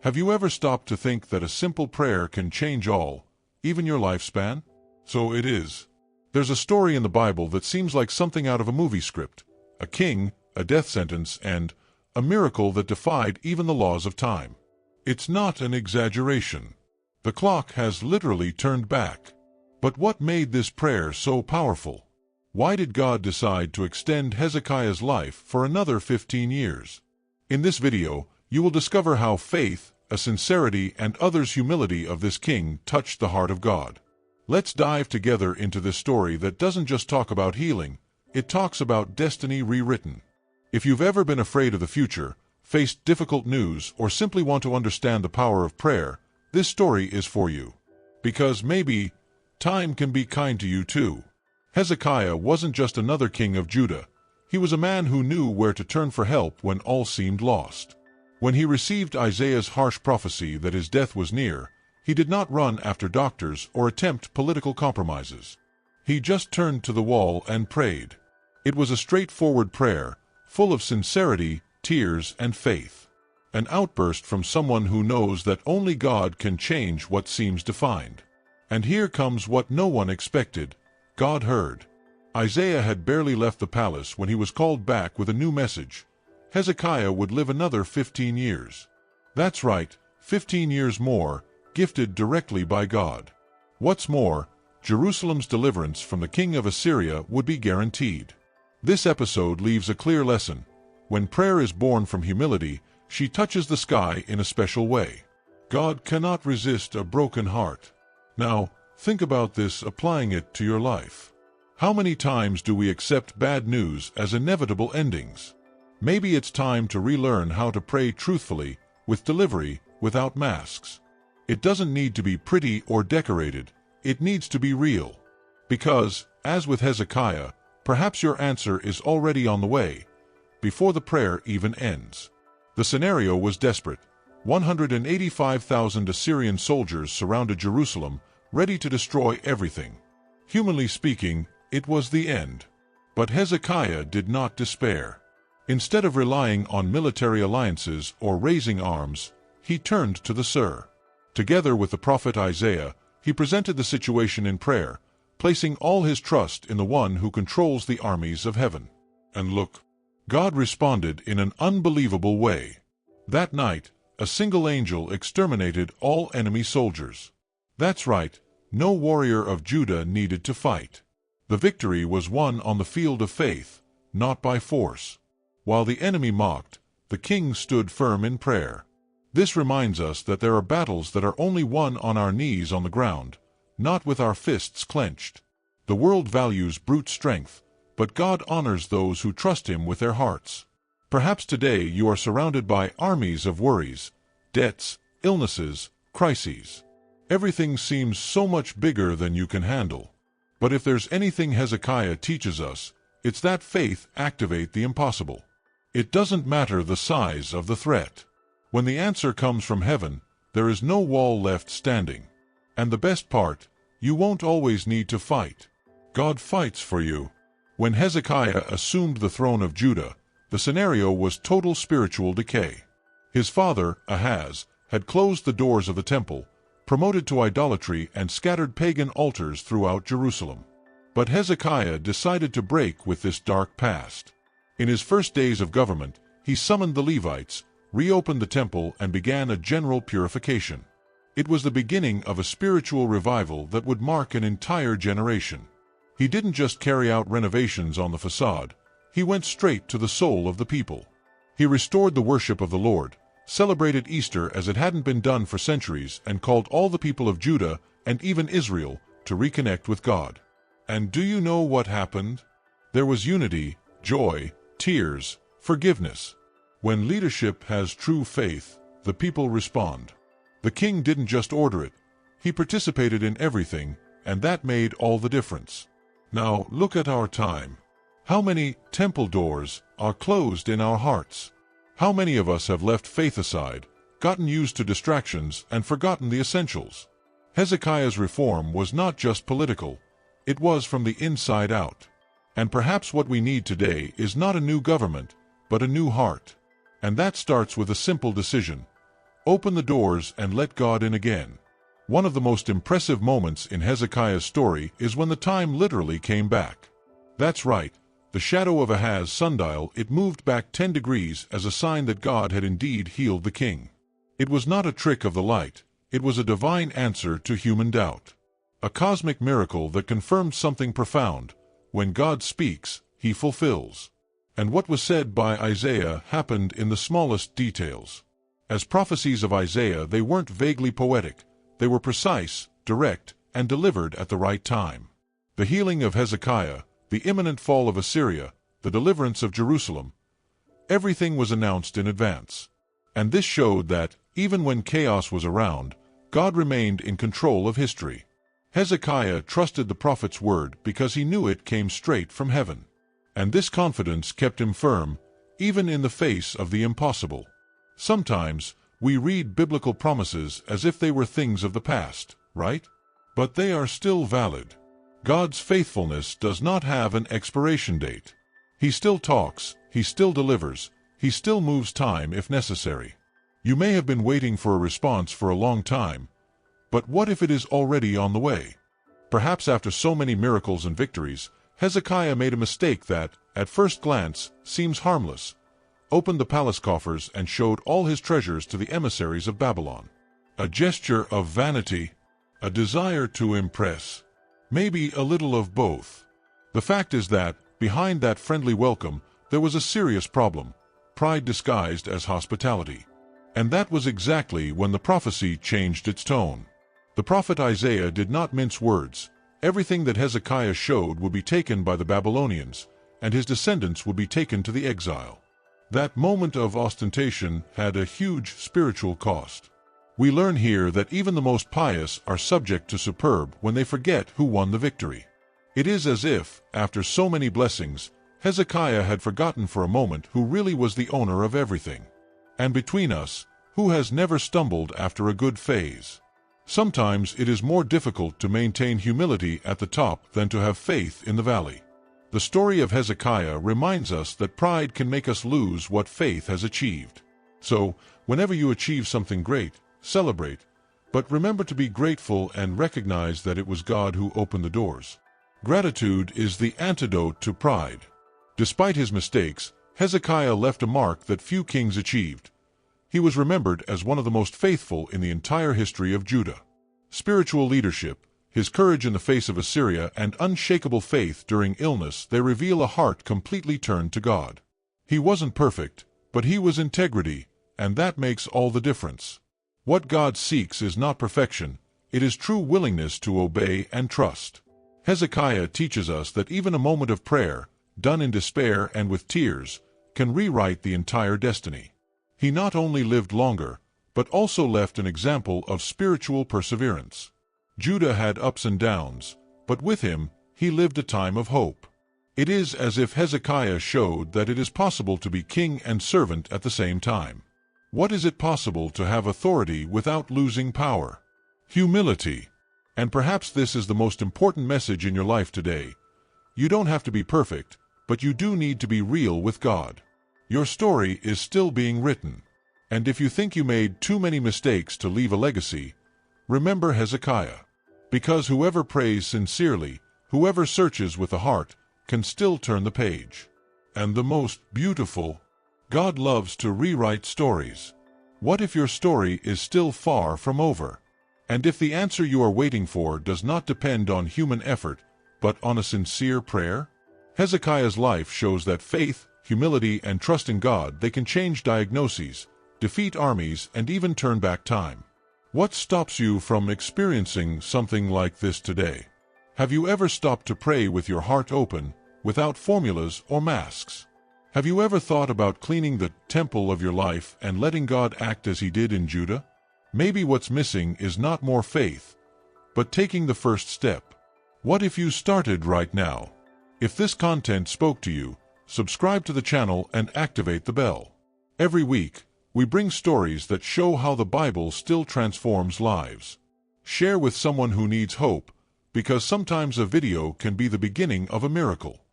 Have you ever stopped to think that a simple prayer can change all, even your lifespan? So it is. There's a story in the Bible that seems like something out of a movie script. A king, a death sentence, and a miracle that defied even the laws of time. It's not an exaggeration. The clock has literally turned back. But what made this prayer so powerful? Why did God decide to extend Hezekiah's life for another 15 years? In this video, you will discover how faith, a sincerity, and others' humility of this king touched the heart of God. Let's dive together into this story that doesn't just talk about healing, it talks about destiny rewritten. If you've ever been afraid of the future, faced difficult news, or simply want to understand the power of prayer, this story is for you. Because maybe time can be kind to you too. Hezekiah wasn't just another king of Judah. He was a man who knew where to turn for help when all seemed lost. When he received Isaiah's harsh prophecy that his death was near, he did not run after doctors or attempt political compromises. He just turned to the wall and prayed. It was a straightforward prayer, full of sincerity, tears, and faith. An outburst from someone who knows that only God can change what seems defined. And here comes what no one expected. God heard. Isaiah had barely left the palace when he was called back with a new message. Hezekiah would live another 15 years. That's right, 15 years more, gifted directly by God. What's more, Jerusalem's deliverance from the king of Assyria would be guaranteed. This episode leaves a clear lesson. When prayer is born from humility, she touches the sky in a special way. God cannot resist a broken heart. Now, think about this, applying it to your life. How many times do we accept bad news as inevitable endings? Maybe it's time to relearn how to pray truthfully, with delivery, without masks. It doesn't need to be pretty or decorated, it needs to be real. Because, as with Hezekiah, perhaps your answer is already on the way, before the prayer even ends. The scenario was desperate. 185,000 Assyrian soldiers surrounded Jerusalem, ready to destroy everything. Humanly speaking, it was the end. But Hezekiah did not despair. Instead of relying on military alliances or raising arms, he turned to the Sur. Together with the prophet Isaiah, he presented the situation in prayer, placing all his trust in the one who controls the armies of heaven. And look, God responded in an unbelievable way. That night, a single angel exterminated all enemy soldiers. That's right, no warrior of Judah needed to fight. The victory was won on the field of faith, not by force. While the enemy mocked, the king stood firm in prayer. This reminds us that there are battles that are only won on our knees on the ground, not with our fists clenched. The world values brute strength, but God honors those who trust Him with their hearts. Perhaps today you are surrounded by armies of worries, debts, illnesses, crises. Everything seems so much bigger than you can handle. But if there's anything Hezekiah teaches us, it's that faith activates the impossible. It doesn't matter the size of the threat. When the answer comes from heaven, there is no wall left standing. And the best part, you won't always need to fight. God fights for you. When Hezekiah assumed the throne of Judah, the scenario was total spiritual decay. His father, Ahaz, had closed the doors of the temple, promoted to idolatry, and scattered pagan altars throughout Jerusalem. But Hezekiah decided to break with this dark past. In his first days of government, he summoned the Levites, reopened the temple, and began a general purification. It was the beginning of a spiritual revival that would mark an entire generation. He didn't just carry out renovations on the facade, he went straight to the soul of the people. He restored the worship of the Lord, celebrated Easter as it hadn't been done for centuries, and called all the people of Judah, and even Israel, to reconnect with God. And do you know what happened? There was unity, joy, tears, forgiveness. When leadership has true faith, the people respond. The king didn't just order it, he participated in everything, and that made all the difference. Now look at our time. How many temple doors are closed in our hearts? How many of us have left faith aside, gotten used to distractions, and forgotten the essentials? Hezekiah's reform was not just political, it was from the inside out. And perhaps what we need today is not a new government, but a new heart. And that starts with a simple decision. Open the doors and let God in again. One of the most impressive moments in Hezekiah's story is when the time literally came back. That's right, the shadow of Ahaz's sundial, it moved back 10 degrees as a sign that God had indeed healed the king. It was not a trick of the light, it was a divine answer to human doubt. A cosmic miracle that confirmed something profound: when God speaks, he fulfills. And what was said by Isaiah happened in the smallest details. As prophecies of Isaiah, they weren't vaguely poetic, they were precise, direct, and delivered at the right time. The healing of Hezekiah, the imminent fall of Assyria, the deliverance of Jerusalem, everything was announced in advance. And this showed that, even when chaos was around, God remained in control of history. Hezekiah trusted the prophet's word because he knew it came straight from heaven. And this confidence kept him firm, even in the face of the impossible. Sometimes, we read biblical promises as if they were things of the past, right? But they are still valid. God's faithfulness does not have an expiration date. He still talks, he still delivers, he still moves time if necessary. You may have been waiting for a response for a long time, but what if it is already on the way? Perhaps after so many miracles and victories, Hezekiah made a mistake that, at first glance, seems harmless: opened the palace coffers and showed all his treasures to the emissaries of Babylon. A gesture of vanity, a desire to impress, maybe a little of both. The fact is that, behind that friendly welcome, there was a serious problem: pride disguised as hospitality. And that was exactly when the prophecy changed its tone. The prophet Isaiah did not mince words. Everything that Hezekiah showed would be taken by the Babylonians, and his descendants would be taken to the exile. That moment of ostentation had a huge spiritual cost. We learn here that even the most pious are subject to superb when they forget who won the victory. It is as if, after so many blessings, Hezekiah had forgotten for a moment who really was the owner of everything. And between us, who has never stumbled after a good phase? Sometimes it is more difficult to maintain humility at the top than to have faith in the valley. The story of Hezekiah reminds us that pride can make us lose what faith has achieved. So, whenever you achieve something great, celebrate, but remember to be grateful and recognize that it was God who opened the doors. Gratitude is the antidote to pride. Despite his mistakes, Hezekiah left a mark that few kings achieved. He was remembered as one of the most faithful in the entire history of Judah. Spiritual leadership, his courage in the face of Assyria, and unshakable faith during illness, they reveal a heart completely turned to God. He wasn't perfect, but he was integrity, and that makes all the difference. What God seeks is not perfection, it is true willingness to obey and trust. Hezekiah teaches us that even a moment of prayer, done in despair and with tears, can rewrite the entire destiny. He not only lived longer, but also left an example of spiritual perseverance. Judah had ups and downs, but with him, he lived a time of hope. It is as if Hezekiah showed that it is possible to be king and servant at the same time. What is it possible to have authority without losing power? Humility. And perhaps this is the most important message in your life today. You don't have to be perfect, but you do need to be real with God. Your story is still being written. And if you think you made too many mistakes to leave a legacy, remember Hezekiah. Because whoever prays sincerely, whoever searches with the heart, can still turn the page. And the most beautiful, God loves to rewrite stories. What if your story is still far from over? And if the answer you are waiting for does not depend on human effort, but on a sincere prayer? Hezekiah's life shows that faith, humility, and trust in God, they can change diagnoses, defeat armies, and even turn back time. What stops you from experiencing something like this today? Have you ever stopped to pray with your heart open, without formulas or masks? Have you ever thought about cleaning the temple of your life and letting God act as he did in Judah? Maybe what's missing is not more faith, but taking the first step. What if you started right now? If this content spoke to you, subscribe to the channel and activate the bell. Every week, we bring stories that show how the Bible still transforms lives. Share with someone who needs hope, because sometimes a video can be the beginning of a miracle.